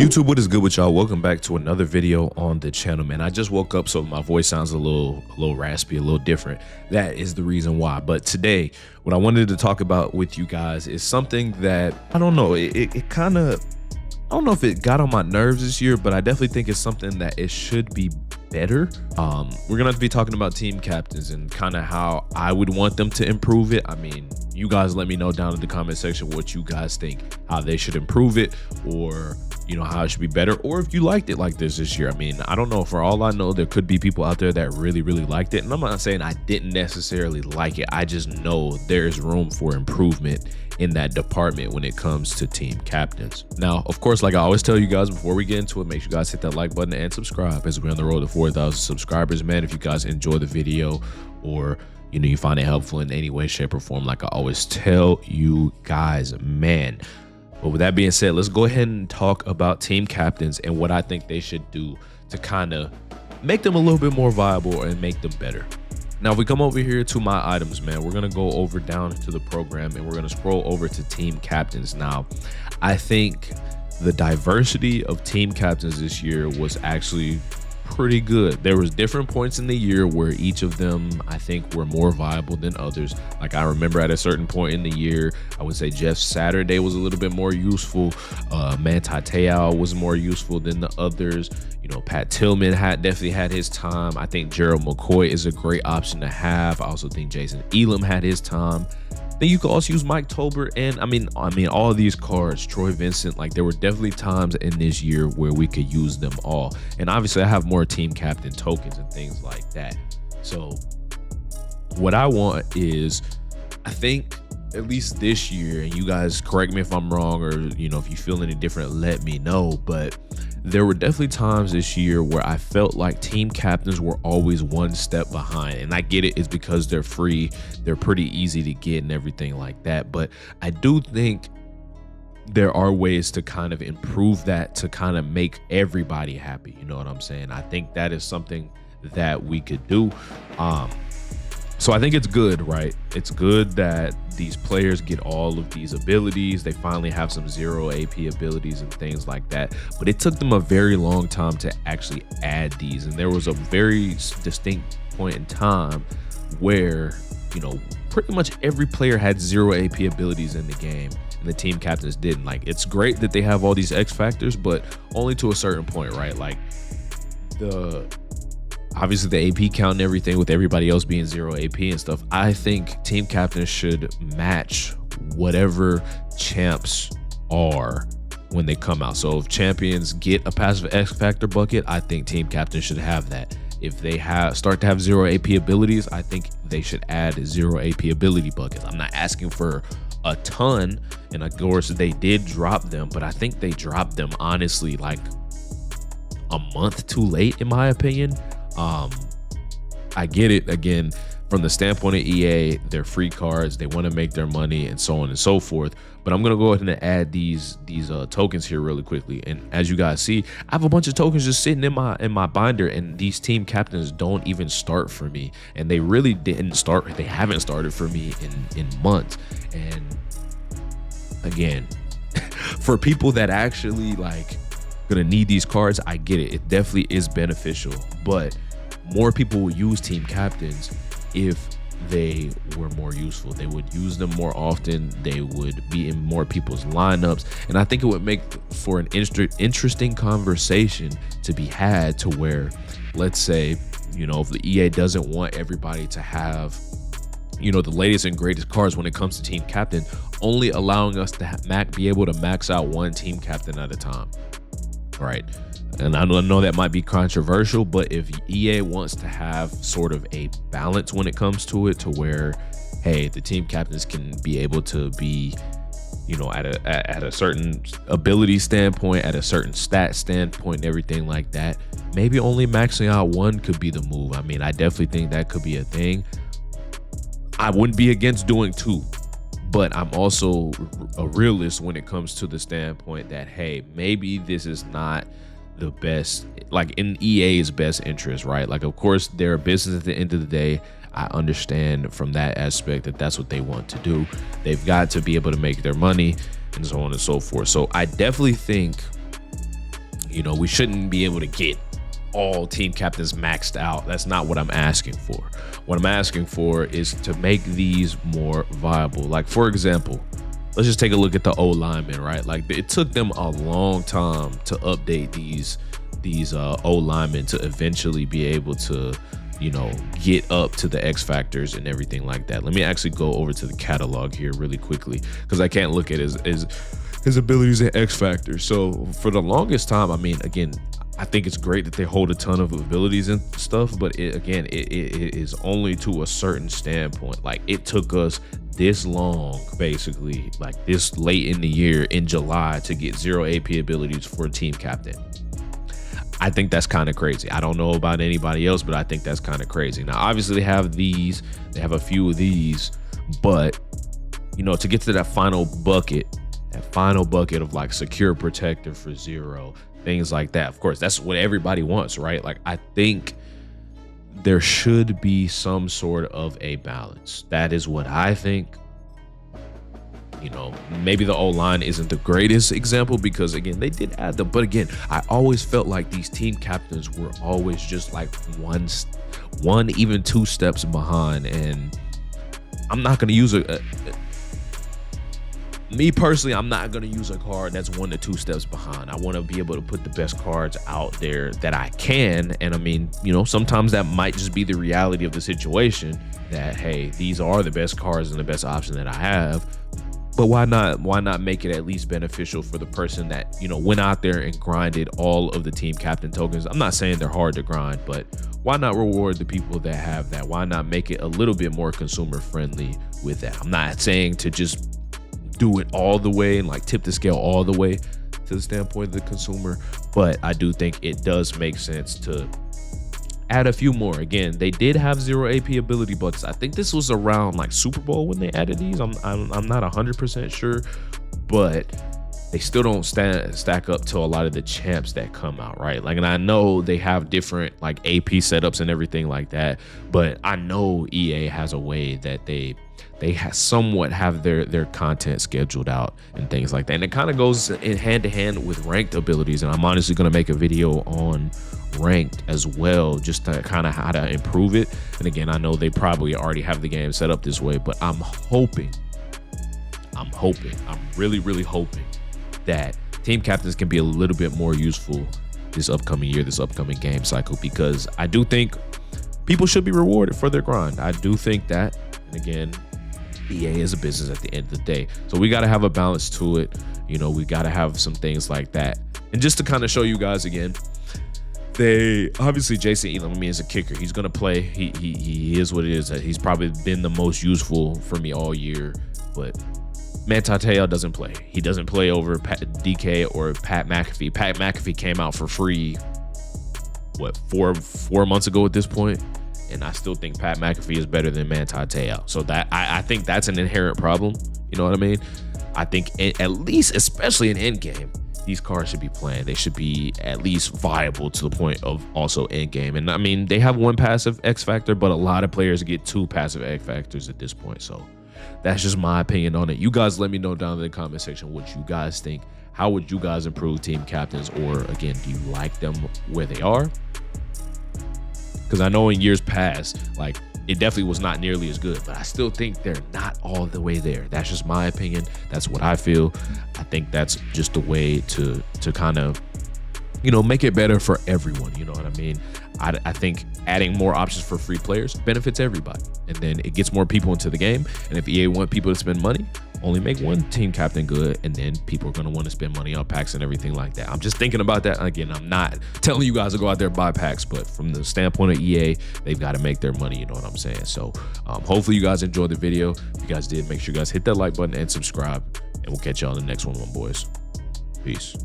YouTube, what is good with y'all? Welcome back to another video on the channel, man. I just woke up, so my voice sounds a little raspy, a little different. That is the reason why. But today, what I wanted to talk about with you guys is something that I don't know. It kind of, I don't know if it got on my nerves this year, but I definitely think it's something that it should be better. We're gonna have to be talking about team captains and kind of how I would want them to improve it. I mean, you guys let me know down in the comment section what you guys think, how they should improve it, or you know, how it should be better, or if you liked it like this year. I mean, I don't know. For all I know, there could be people out there that really liked it, and I'm not saying I didn't necessarily like it. I just know there's room for improvement in that department when it comes to team captains. Now, of course, like I always tell you guys before we get into it, make sure you guys hit that like button and subscribe as we're on the road to 4,000 subscribers, man. If you guys enjoy the video, or you know, you find it helpful in any way, shape, or form, like I always tell you guys, man. But with that being said, let's go ahead and talk about team captains and what I think they should do to kind of make them a little bit more viable and make them better. Now, if we come over here to my items, man, we're going to go over down to the program and we're going to scroll over to team captains. Now, I think the diversity of team captains this year was actually pretty good. There was different points in the year where each of them, I think, were more viable than others. Like I remember at a certain point in the year, I would say Jeff Saturday was a little bit more useful. Manti Te'o was more useful than the others. You know, Pat Tillman definitely had his time. I think Gerald McCoy is a great option to have. I also think Jason Elam had his time. Then you could also use Mike Tolbert, and I mean all of these cards, Troy Vincent. Like there were definitely times in this year where we could use them all. And obviously I have more team captain tokens and things like that. So what I want is, I think at least this year, and you guys correct me if I'm wrong, or you know, if you feel any different, let me know, but there were definitely times this year where I felt like team captains were always one step behind. And I get it, it's because they're free, they're pretty easy to get and everything like that. But I do think there are ways to kind of improve that, to kind of make everybody happy. You know what I'm saying? I think that is something that we could do. So I think it's good, right? It's good that these players get all of these abilities. They finally have some 0 AP abilities and things like that. But it took them a very long time to actually add these. And there was a very distinct point in time where, you know, pretty much every player had 0 AP abilities in the game, and the team captains didn't. Like, it's great that they have all these X factors, but only to a certain point, right? Like obviously the AP count and everything, with everybody else being 0 AP and stuff. I think team captains should match whatever champs are when they come out. So if champions get a passive X factor bucket, I think team captains should have that. If they start to have 0 AP abilities, I think they should add 0 AP ability buckets. I'm not asking for a ton, and of course they did drop them, but I think they dropped them honestly like a month too late, in my opinion. I get it, again, from the standpoint of EA, they're free cards, they want to make their money and so on and so forth. But I'm gonna go ahead and add these tokens here really quickly. And as you guys see, I have a bunch of tokens just sitting in my binder, and these team captains don't even start for me, and they really didn't start. They haven't started for me in months. And again, for people that actually like gonna need these cards, I get it, it definitely is beneficial, but more people will use team captains if they were more useful. They would use them more often, they would be in more people's lineups, and I think it would make for an interesting conversation to be had, to where, let's say, you know, if the EA doesn't want everybody to have, you know, the latest and greatest cards when it comes to team captain, only allowing us to be able to max out one team captain at a time. Right. And I know that might be controversial, but if EA wants to have sort of a balance when it comes to it, to where, hey, the team captains can be able to be, you know, at a certain ability standpoint, at a certain stat standpoint, and everything like that, maybe only maxing out one could be the move. I mean, I definitely think that could be a thing. I wouldn't be against doing two, but I'm also a realist when it comes to the standpoint that, hey, maybe this is not the best, like in EA's best interest, right? Like, of course, they're a business at the end of the day. I understand from that aspect that that's what they want to do. They've got to be able to make their money and so on and so forth. So I definitely think You know, we shouldn't be able to get all team captains maxed out. That's not what I'm asking for. What I'm asking for is to make these more viable. Like, for example, let's just take a look at the O linemen, right? Like, it took them a long time to update these O linemen to eventually be able to, you know, get up to the X factors and everything like that. Let me actually go over to the catalog here really quickly, because I can't look at his abilities and X factors. So for the longest time, I mean, again, I think it's great that they hold a ton of abilities and stuff, but it is only to a certain standpoint. Like, it took us this long, basically, like this late in the year in July, to get 0 AP abilities for a team captain. I think that's kind of crazy. I don't know about anybody else, but I think that's kind of crazy. Now, obviously, they have a few of these, but, you know, to get to that final bucket of like secure protector for 0, things like that. Of course, that's what everybody wants, right? Like, I think there should be some sort of a balance. That is what I think. You know, maybe the O-line isn't the greatest example, because again, they did add them, but again, I always felt like these team captains were always just like one, even 2 steps behind. And I'm not going to use me personally, I'm not going to use a card that's 1 to 2 steps behind. I want to be able to put the best cards out there that I can. And I mean, you know, sometimes that might just be the reality of the situation, that, hey, these are the best cards and the best option that I have. But why not make it at least beneficial for the person that, you know, went out there and grinded all of the team captain tokens? I'm not saying they're hard to grind, but why not reward the people that have that? Why not make it a little bit more consumer friendly with that? I'm not saying to just do it all the way and like tip the scale all the way to the standpoint of the consumer, but I do think it does make sense to add a few more. Again, they did have 0 AP ability bucks. I think this was around like Super Bowl when they added these. I'm not 100% sure, but they still don't stack up to a lot of the champs that come out, right? Like, and I know they have different like AP setups and everything like that, but I know EA has a way that they somewhat have their content scheduled out and things like that. And it kind of goes in hand to hand with ranked abilities. And I'm honestly going to make a video on ranked as well, just to kind of how to improve it. And again, I know they probably already have the game set up this way, but I'm really hoping that team captains can be a little bit more useful this upcoming year, this upcoming game cycle, because I do think people should be rewarded for their grind. I do think that. And again, EA is a business at the end of the day, so we got to have a balance to it. You know, we got to have some things like that. And just to kind of show you guys again, they obviously, Jason Elam, I mean, is a kicker. He's gonna play. He is what it is. He's probably been the most useful for me all year, but Mantateo doesn't play. He doesn't play over DK or Pat McAfee. Pat McAfee came out for free, what, four months ago at this point, and I still think Pat McAfee is better than Mantateo. So that I think that's an inherent problem. You know what I mean? I think at least, especially in endgame, these cards should be playing. They should be at least viable to the point of also endgame. And I mean, they have 1 passive X factor, but a lot of players get 2 passive X factors at this point. So that's just my opinion on it. You guys let me know down in the comment section what you guys think. How would you guys improve team captains? Or again, do you like them where they are? Because I know in years past, like, it definitely was not nearly as good, but I still think they're not all the way there. That's just my opinion. That's what I feel. I think that's just a way to kind of, you know, make it better for everyone. You know what I mean? I think adding more options for free players benefits everybody, and then it gets more people into the game. And if EA want people to spend money, only make 1 team captain good, and then people are going to want to spend money on packs and everything like that. I'm just thinking about that. Again, I'm not telling you guys to go out there and buy packs, but from the standpoint of EA, they've got to make their money. You know what I'm saying? So hopefully you guys enjoyed the video. If you guys did, make sure you guys hit that like button and subscribe, and we'll catch y'all in the next one, boys. Peace.